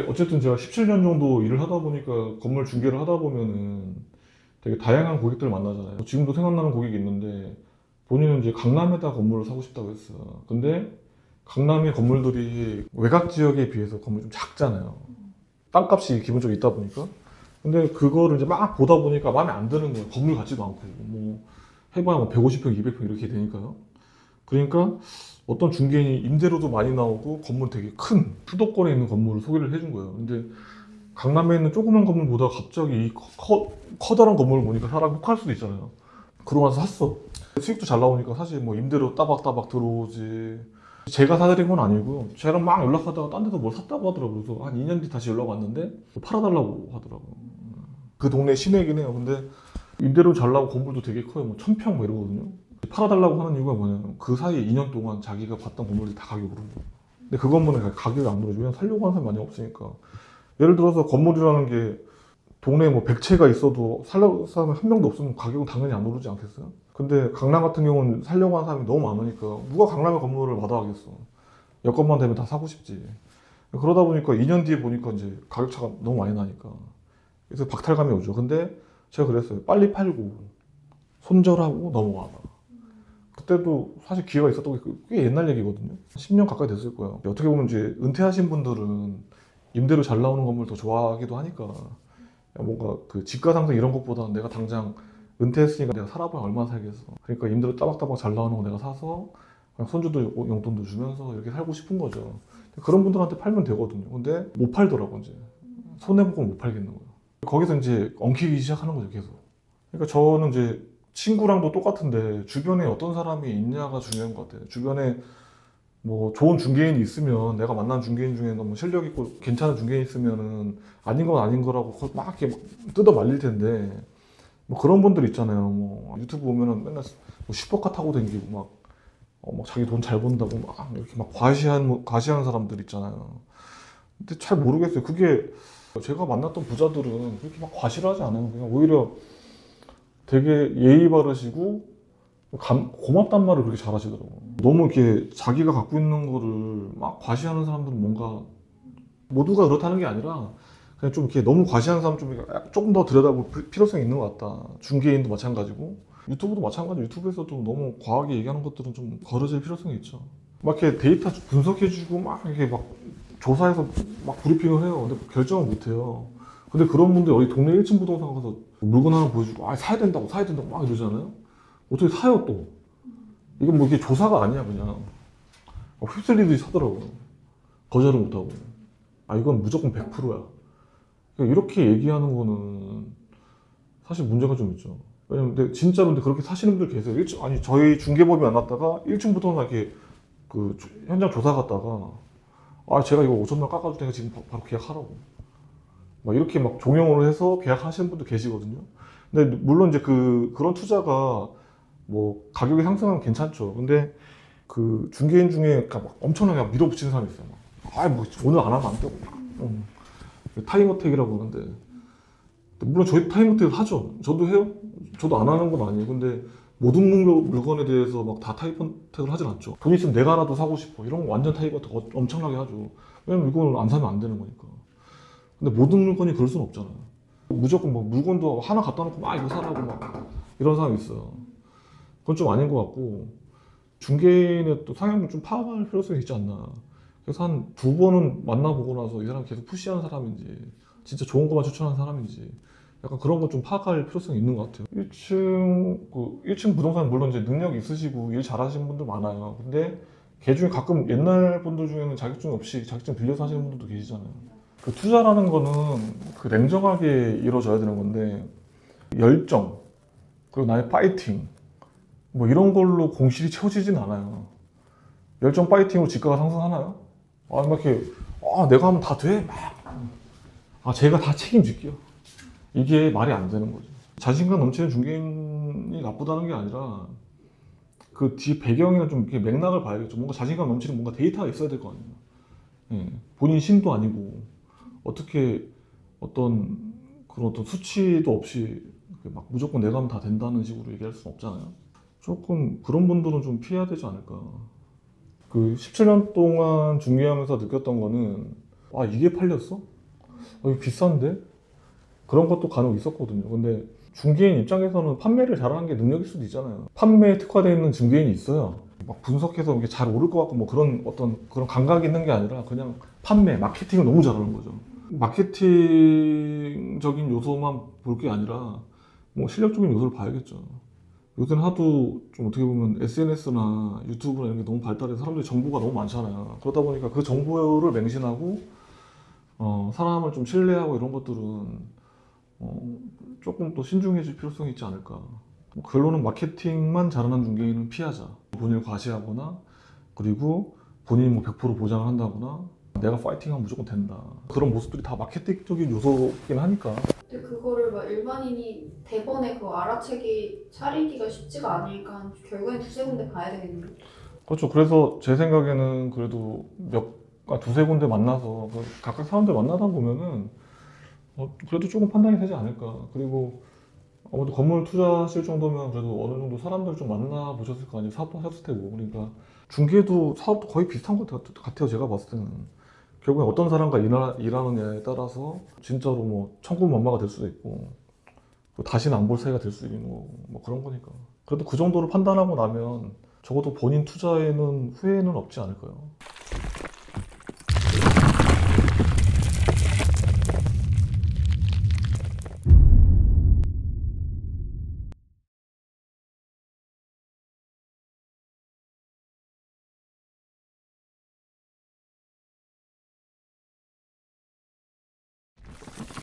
어쨌든 제가 17년 정도 일을 하다 보니까 건물 중개를 하다 보면은 되게 다양한 고객들을 만나잖아요. 지금도 생각나는 고객이 있는데 본인은 이제 강남에다 건물을 사고 싶다고 했어요. 근데 강남의 건물들이 외곽 지역에 비해서 건물이 좀 작잖아요. 땅값이 기본적으로 있다 보니까. 근데 그거를 이제 막 보다 보니까 마음에 안 드는 거예요. 건물 같지도 않고. 뭐 해봐야 뭐 150평, 200평 이렇게 되니까요. 그러니까 어떤 중개인이 임대료도 많이 나오고 건물 되게 큰 수도권에 있는 건물을 소개를 해준 거예요. 근데 강남에 있는 조그만 건물보다 갑자기 이 커다란 건물을 보니까 사람이 혹할 수도 있잖아요. 그러고 나서 샀어. 수익도 잘 나오니까 사실 뭐 임대료 따박따박 들어오지. 제가 사드린 건 아니고 쟤랑 막 연락하다가 딴 데서 뭘 샀다고 하더라고요. 그래서 한 2년 뒤 다시 연락 왔는데 팔아달라고 하더라고요. 그 동네 시내긴 해요. 근데 임대료 잘 나오고 건물도 되게 커요. 뭐 1000평 뭐 이러거든요. 팔아달라고 하는 이유가 뭐냐면 그 사이에 2년 동안 자기가 봤던 건물들이 다 가격이 오른 거예요. 근데 그 건물은 가격이 안 오르죠. 왜냐면 살려고 하는 사람이 많이 없으니까. 예를 들어서 건물이라는 게 동네에 뭐 100채가 있어도 살려고 사람이 한 명도 없으면 가격은 당연히 안 오르지 않겠어요? 근데 강남 같은 경우는 살려고 하는 사람이 너무 많으니까 누가 강남의 건물을 받아가겠어. 여건만 되면 다 사고 싶지. 그러다 보니까 2년 뒤에 보니까 이제 가격 차가 너무 많이 나니까. 그래서 박탈감이 오죠. 근데 제가 그랬어요. 빨리 팔고 손절하고 넘어가라. 그때도 사실 기회가 있었던 게 꽤 옛날 얘기거든요. 10년 가까이 됐을 거예요. 어떻게 보면 이제 은퇴하신 분들은 임대료 잘 나오는 건물 더 좋아하기도 하니까 뭔가 그 집가 상승 이런 것보다는 내가 당장 은퇴했으니까 내가 살아봐야 얼마나 살겠어. 그러니까 임대료 따박따박 잘 나오는 거 내가 사서 그냥 손주도 용돈도 주면서 이렇게 살고 싶은 거죠. 그런 분들한테 팔면 되거든요. 근데 못 팔더라고 이제. 손해보고 못 팔겠는 거예요. 거기서 이제 엉키기 시작하는 거죠 계속. 그러니까 저는 이제 친구랑도 똑같은데 주변에 어떤 사람이 있냐가 중요한 것 같아요. 주변에 뭐 좋은 중개인이 있으면 내가 만난 중개인 중에 너무 실력 있고 괜찮은 중개인 있으면은 아닌 건 아닌 거라고 막 이렇게 막 뜯어 말릴 텐데 뭐 그런 분들 있잖아요. 뭐 유튜브 보면은 맨날 뭐 슈퍼카 타고 다니고 막, 막 자기 돈 잘 번다고 막 이렇게 막 과시하는 사람들 있잖아요. 근데 잘 모르겠어요. 그게 제가 만났던 부자들은 그렇게 막 과시를 하지 않아요. 그냥 오히려 되게 예의 바르시고 고맙단 말을 그렇게 잘하시더라고요. 너무 이렇게 자기가 갖고 있는 거를 막 과시하는 사람들은 뭔가 모두가 그렇다는 게 아니라 그냥 좀 이렇게 너무 과시하는 사람 좀 조금 더 들여다볼 필요성이 있는 것 같다. 중개인도 마찬가지고 유튜브도 마찬가지. 유튜브에서도 너무 과하게 얘기하는 것들은 좀 거려질 필요성이 있죠. 막 이렇게 데이터 분석해주고 막 이렇게 막 조사해서 막 브리핑을 해요. 근데 결정을 못 해요. 근데 그런 분들 어디 동네 1층 부동산 가서 물건 하나 보여주고 사야 된다고 사야 된다고 막 이러잖아요. 어떻게 사요 또? 이건 뭐 이게 조사가 아니야 그냥 휩쓸리듯이 사더라고요. 거절을 못하고 이건 무조건 100%야. 이렇게 얘기하는 거는 사실 문제가 좀 있죠. 왜냐면 근데 진짜로 근데 그렇게 사시는 분들 계세요. 아니 저희 중개법이 안 왔다가 1층 부동산 이렇게 그 현장 조사 갔다가 제가 이거 5천만 깎아줄 테니까 지금 바로 계약하라고 막 이렇게 막 종용으로 해서 계약하시는 분도 계시거든요. 근데 물론 이제 그런 투자가 뭐 가격이 상승하면 괜찮죠. 근데 그 중개인 중에 막 엄청나게 막 밀어붙이는 사람이 있어요. 뭐 오늘 안 하면 안 되고. 타임어택이라고 그러는데 물론 저희 타임어택을 하죠. 저도 해요. 저도 안 하는 건 아니에요. 근데 모든 물건에 대해서 막 다 타임어택을 하진 않죠. 돈 있으면 내가 하나도 사고 싶어. 이런 거 완전 타임어택 엄청나게 하죠. 왜냐면 이걸 안 사면 안 되는 거니까. 근데 모든 물건이 그럴 수는 없잖아요. 무조건 뭐 물건도 하나 갖다 놓고 막 이거 사라고 막 이런 사람이 있어요. 그건 좀 아닌 것 같고 중개인의 또 상향도 좀 파악할 필요성이 있지 않나. 그래서 한 두 번은 만나보고 나서 이 사람이 계속 푸시하는 사람인지 진짜 좋은 것만 추천하는 사람인지 약간 그런 거 좀 파악할 필요성이 있는 것 같아요. 1층 부동산 물론 이제 능력이 있으시고 일 잘하시는 분들 많아요. 근데 걔 중에 가끔 옛날 분들 중에는 자격증 없이 자격증 빌려서 하시는 분들도 계시잖아요. 그 투자라는 거는 그 냉정하게 이루어져야 되는 건데 열정 그리고 나의 파이팅 뭐 이런 걸로 공실이 채워지진 않아요. 열정 파이팅으로 지가가 상승하나요? 막 이렇게 내가 하면 다 돼? 제가 다 책임질게요. 이게 말이 안 되는 거죠. 자신감 넘치는 중개인이 나쁘다는 게 아니라 그 뒤 배경이나 좀 이렇게 맥락을 봐야겠죠. 뭔가 자신감 넘치는 뭔가 데이터가 있어야 될 거 아니에요. 예. 본인 신도 아니고 어떻게 그런 어떤 수치도 없이 막 무조건 내가 하면 다 된다는 식으로 얘기할 수는 없잖아요. 조금 그런 분들은 좀 피해야 되지 않을까. 그 17년 동안 중개하면서 느꼈던 거는 아 이게 팔렸어? 이거 비싼데? 그런 것도 간혹 있었거든요. 근데 중개인 입장에서는 판매를 잘하는 게 능력일 수도 있잖아요. 판매에 특화되어 있는 중개인이 있어요. 막 분석해서 이게 잘 오를 것 같고 뭐 그런 어떤 그런 감각이 있는 게 아니라 그냥 판매, 마케팅을 너무 잘하는 거죠. 마케팅적인 요소만 볼 게 아니라 뭐 실력적인 요소를 봐야겠죠. 요새는 하도 좀 어떻게 보면 SNS나 유튜브나 이런 게 너무 발달해서 사람들이 정보가 너무 많잖아요. 그러다 보니까 그 정보를 맹신하고 사람을 좀 신뢰하고 이런 것들은 조금 더 신중해질 필요성이 있지 않을까. 결론은 마케팅만 잘하는 중개인은 피하자. 본인을 과시하거나 그리고 본인이 뭐 100% 보장을 한다거나 내가 파이팅하면 무조건 된다. 그런 모습들이 다 마케팅적인 요소긴 하니까. 근데 그거를 막 일반인이 대번에 그거 알아채기 차리기가 쉽지가 않으니까 결국엔 두세 군데 봐야 되겠네요. 그렇죠. 그래서 제 생각에는 그래도 두세 군데 만나서 각각 사람들 만나다 보면은 그래도 조금 판단이 되지 않을까. 그리고 아무래도 건물 투자하실 정도면 그래도 어느 정도 사람들 좀 만나보셨을 거 아니에요. 사업도 하셨을 테고. 그러니까 중개도 사업도 거의 비슷한 것 같아요. 제가 봤을 때는. 결국에 어떤 사람과 일하느냐에 따라서 진짜로 뭐 천군만마가 될 수도 있고 다시는 안 볼 사이가 될 수도 있는 거고 뭐 그런 거니까. 그래도 그 정도로 판단하고 나면 적어도 본인 투자에는 후회는 없지 않을까요?